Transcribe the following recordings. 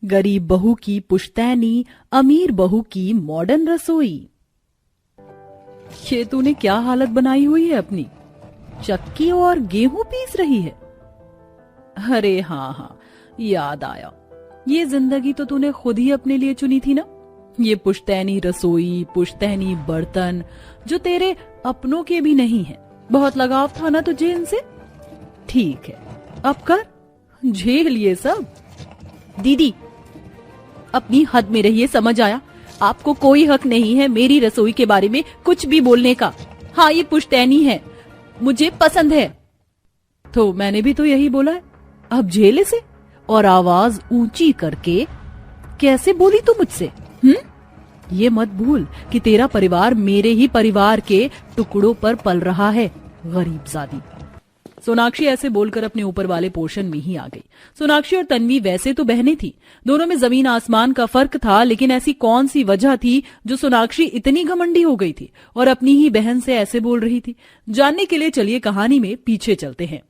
गरीब बहू की पुश्तैनी, अमीर बहू की मॉडर्न रसोई। ये तूने क्या हालत बनाई हुई है अपनी? चक्की और गेहूं पीस रही है? अरे हाँ, याद आया। ये जिंदगी तो तूने खुद ही अपने लिए चुनी थी ना। ये पुश्तैनी रसोई, पुश्तैनी बर्तन जो तेरे अपनों के भी नहीं है। बहुत लगाव था ना तुझे इनसे? ठीक है, अब कर, झेल ये सब। दीदी, अपनी हद में रहिए, समझ आया? आपको कोई हक नहीं है मेरी रसोई के बारे में कुछ भी बोलने का। हाँ, ये पुश्तैनी है, मुझे पसंद है। तो मैंने भी तो यही बोला है, अब झेल इसे। और आवाज ऊंची करके कैसे बोली तू मुझसे? ये मत भूल कि तेरा परिवार मेरे ही परिवार के टुकड़ों पर पल रहा है, गरीबजादी। सोनाक्षी ऐसे बोलकर अपने ऊपर वाले पोर्शन में ही आ गई। सोनाक्षी और तन्वी वैसे तो बहनें थी, दोनों में जमीन आसमान का फर्क था, लेकिन ऐसी कौन सी वजह थी जो सोनाक्षी इतनी घमंडी हो गई थी और अपनी ही बहन से ऐसे बोल रही थी? जानने के लिए चलिए कहानी में पीछे चलते हैं।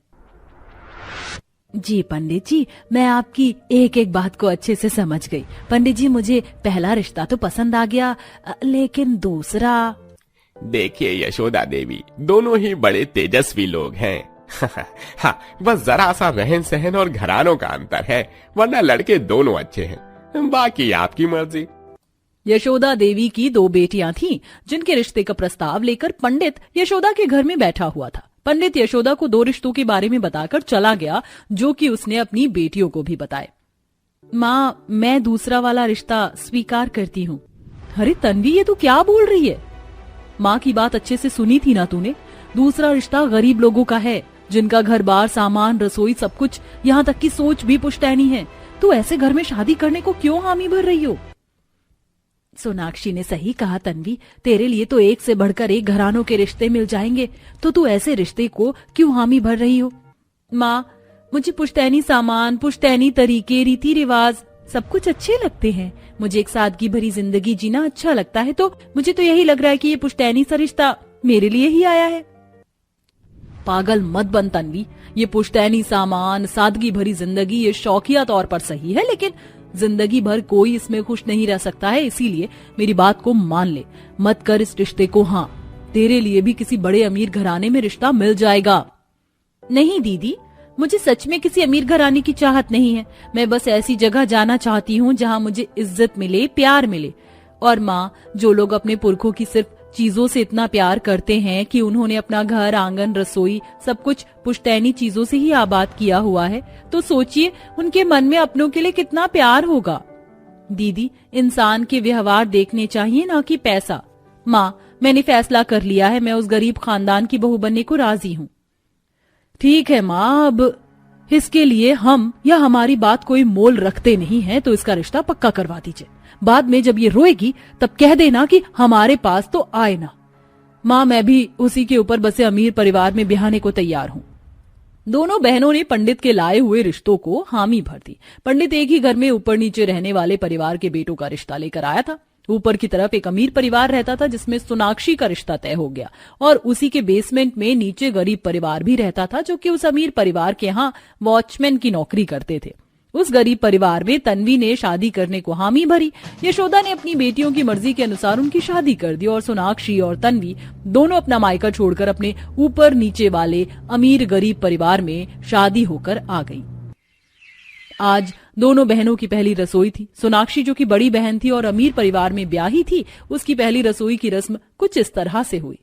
जी पंडित जी, मैं आपकी एक एक बात को अच्छे से समझ गई। पंडित जी, मुझे पहला रिश्ता तो पसंद आ गया, लेकिन दूसरा। देखिए यशोदा देवी, दोनों ही बड़े तेजस्वी लोग हैं। हाँ, बस जरा सा रहन सहन और घरानों का अंतर है, वरना लड़के दोनों अच्छे हैं। बाकी आपकी मर्जी। यशोदा देवी की 2 बेटियां थीं, जिनके रिश्ते का प्रस्ताव लेकर पंडित यशोदा के घर में बैठा हुआ था। पंडित यशोदा को 2 रिश्तों के बारे में बताकर चला गया, जो कि उसने अपनी बेटियों को भी बताए। माँ, मैं दूसरा वाला रिश्ता स्वीकार करती हूँ। अरे तन्वी, ये तू क्या बोल रही है? माँ की बात अच्छे से सुनी थी ना तूने? दूसरा रिश्ता गरीब लोगों का है, जिनका घर बार, सामान, रसोई सब कुछ, यहाँ तक की सोच भी पुश्तैनी है। तू ऐसे घर में शादी करने को क्यों हामी भर रही हो? सोनाक्षी ने सही कहा तन्वी, तेरे लिए तो एक से बढ़कर एक घरानों के रिश्ते मिल जाएंगे, तो तू ऐसे रिश्ते को क्यों हामी भर रही हो? माँ, मुझे पुश्तैनी सामान, पुश्तैनी तरीके, रीति रिवाज सब कुछ अच्छे लगते हैं। मुझे एक सादगी भरी जिंदगी जीना अच्छा लगता है, तो मुझे तो यही लग रहा है कि ये पुश्तैनी सा रिश्ता मेरे लिए ही आया है। पागल मत बन तन्वी, ये पुश्तैनी सामान, सादगी भरी जिंदगी ये शौकिया तौर पर सही है, लेकिन जिंदगी भर कोई इसमें खुश नहीं रह सकता है। इसीलिए मेरी बात को मान ले, मत कर इस रिश्ते को। हाँ, तेरे लिए भी किसी बड़े अमीर घराने में रिश्ता मिल जाएगा। नहीं दीदी, मुझे सच में किसी अमीर घराने की चाहत नहीं है। मैं बस ऐसी जगह जाना चाहती हूँ जहाँ मुझे इज्जत मिले, प्यार मिले। और माँ, जो लोग अपने पुरखों की सिर्फ चीजों से इतना प्यार करते हैं कि उन्होंने अपना घर, आंगन, रसोई सब कुछ पुश्तैनी चीजों से ही आबाद किया हुआ है, तो सोचिए उनके मन में अपनों के लिए कितना प्यार होगा। दीदी, इंसान के व्यवहार देखने चाहिए, ना कि पैसा। माँ, मैंने फैसला कर लिया है, मैं उस गरीब खानदान की बहू बनने को राजी हूँ। ठीक है माँ, अब इसके लिए हम या हमारी बात कोई मोल रखते नहीं है, तो इसका रिश्ता पक्का करवा दीजिए। बाद में जब ये रोएगी तब कह देना कि हमारे पास तो आए ना। माँ, मैं भी उसी के ऊपर बसे अमीर परिवार में ब्याहने को तैयार हूँ। दोनों बहनों ने पंडित के लाए हुए रिश्तों को हामी भर दी। पंडित एक ही घर में ऊपर नीचे रहने वाले परिवार के बेटों का रिश्ता लेकर आया था। ऊपर की तरफ एक अमीर परिवार रहता था, जिसमें सोनाक्षी का रिश्ता तय हो गया, और उसी के बेसमेंट में नीचे गरीब परिवार भी रहता था, जो कि उस अमीर परिवार के यहाँ वॉचमैन की नौकरी करते थे। उस गरीब परिवार में तन्वी ने शादी करने को हामी भरी। यशोदा ने अपनी बेटियों की मर्जी के अनुसार उनकी शादी कर दी, और सोनाक्षी और तन्वी दोनों अपना मायका छोड़कर अपने ऊपर नीचे वाले अमीर गरीब परिवार में शादी होकर आ गई। आज दोनों बहनों की पहली रसोई थी। सोनाक्षी, जो कि बड़ी बहन थी और अमीर परिवार में ब्याही थी, उसकी पहली रसोई की रस्म कुछ इस तरह से हुई।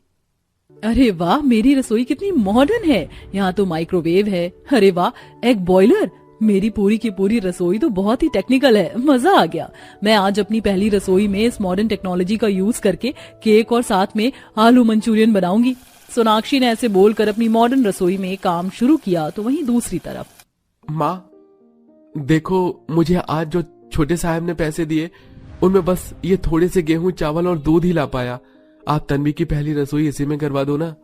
अरे वाह, मेरी रसोई कितनी मॉडर्न है। यहाँ तो माइक्रोवेव है। अरे वाह, एग बॉयलर। मेरी पूरी की पूरी रसोई तो बहुत ही टेक्निकल है। मजा आ गया। मैं आज अपनी पहली रसोई में इस मॉडर्न टेक्नोलॉजी का यूज करके केक और साथ में आलू मंचूरियन बनाऊंगी। सोनाक्षी ने ऐसे बोलकर अपनी मॉडर्न रसोई में काम शुरू किया। तो वहीं दूसरी तरफ, माँ देखो, मुझे आज जो छोटे साहब ने पैसे दिए उनमें बस ये थोड़े से गेहूं, चावल और दूध ही ला पाया। आप तन्वी की पहली रसोई इसी में करवा दो ना।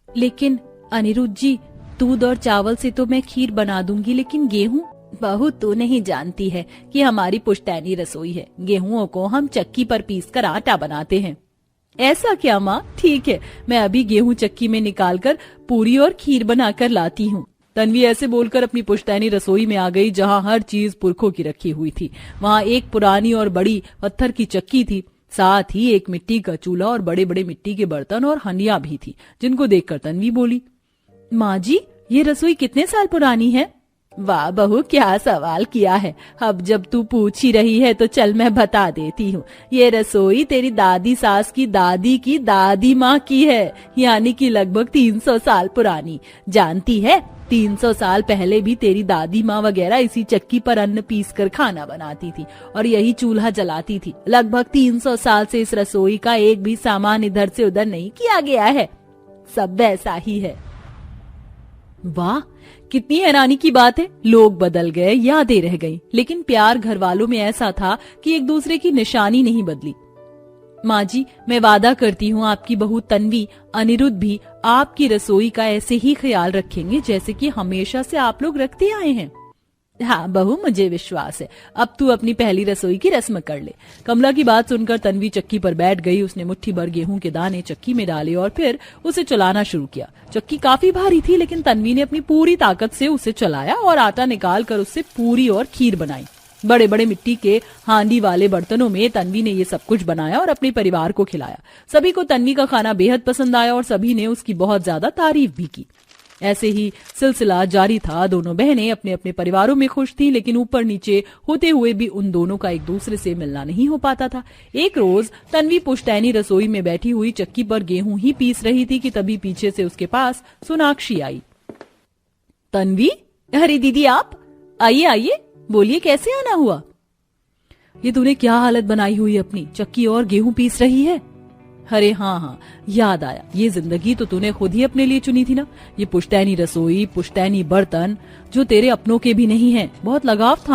लेकिन अनिरुद्ध जी, दूध और चावल से तो मैं खीर बना दूंगी, लेकिन गेहूं? बहू, तू नहीं जानती है कि हमारी पुश्तैनी रसोई है। गेहूं को हम चक्की पर पीसकर आटा बनाते हैं। ऐसा क्या माँ? ठीक है, मैं अभी गेहूं चक्की में निकालकर पूरी और खीर बनाकर लाती हूँ। तन्वी ऐसे बोलकर अपनी पुश्तैनी रसोई में आ गई, जहां हर चीज पुरखों की रखी हुई थी। वहां एक पुरानी और बड़ी पत्थर की चक्की थी, साथ ही एक मिट्टी का चूल्हा और बड़े बड़े मिट्टी के बर्तन और हंडिया भी थी, जिनको देखकर तन्वी बोली, माँ जी, ये रसोई कितने साल पुरानी है? वाह बहू, क्या सवाल किया है। अब जब तू पूछ ही रही है तो चल मैं बता देती हूँ। ये रसोई तेरी दादी सास की दादी माँ की है, यानी कि लगभग 300 साल पुरानी। जानती है, 300 साल पहले भी तेरी दादी माँ वगैरह इसी चक्की पर अन्न पीस कर खाना बनाती थी और यही चूल्हा जलाती थी। लगभग 300 साल से इस रसोई का एक भी सामान इधर से उधर नहीं किया गया है, सब वैसा ही है। वाह, कितनी हैरानी की बात है। लोग बदल गए, यादें रह गईं, लेकिन प्यार घर वालों में ऐसा था कि एक दूसरे की निशानी नहीं बदली। माँ जी, मैं वादा करती हूँ आपकी बहू तन्वी, अनिरुद्ध भी आपकी रसोई का ऐसे ही ख्याल रखेंगे जैसे कि हमेशा से आप लोग रखते आए हैं। हाँ बहू, मुझे विश्वास है। अब तू अपनी पहली रसोई की रस्म कर ले। कमला की बात सुनकर तन्वी चक्की पर बैठ गई। उसने मुट्ठी भर गेहूं के दाने चक्की में डाले और फिर उसे चलाना शुरू किया। चक्की काफी भारी थी, लेकिन तन्वी ने अपनी पूरी ताकत से उसे चलाया और आटा निकाल कर उससे पूरी और खीर बनाई। बड़े बड़े मिट्टी के हांडी वाले बर्तनों में तन्वी ने ये सब कुछ बनाया और अपने परिवार को खिलाया। सभी को तन्वी का खाना बेहद पसंद आया और सभी ने उसकी बहुत ज्यादा तारीफ भी की। ऐसे ही सिलसिला जारी था। दोनों बहनें अपने अपने परिवारों में खुश थीं, लेकिन ऊपर नीचे होते हुए भी उन दोनों का एक दूसरे से मिलना नहीं हो पाता था। एक रोज तन्वी पुश्तैनी रसोई में बैठी हुई चक्की पर गेहूं ही पीस रही थी कि तभी पीछे से उसके पास सोनाक्षी आई। तन्वी, अरे दीदी आप, आइए आइए, बोलिए कैसे आना हुआ? ये तूने क्या हालत बनाई हुई अपनी, चक्की और गेहूं पीस रही है? अरे हाँ, याद आया, ये जिंदगी तो तूने खुद ही अपने लिए चुनी थी ना। ये पुश्तैनी रसोई, पुश्तैनी बर्तन जो तेरे अपनों के भी नहीं हैं, बहुत लगाव था।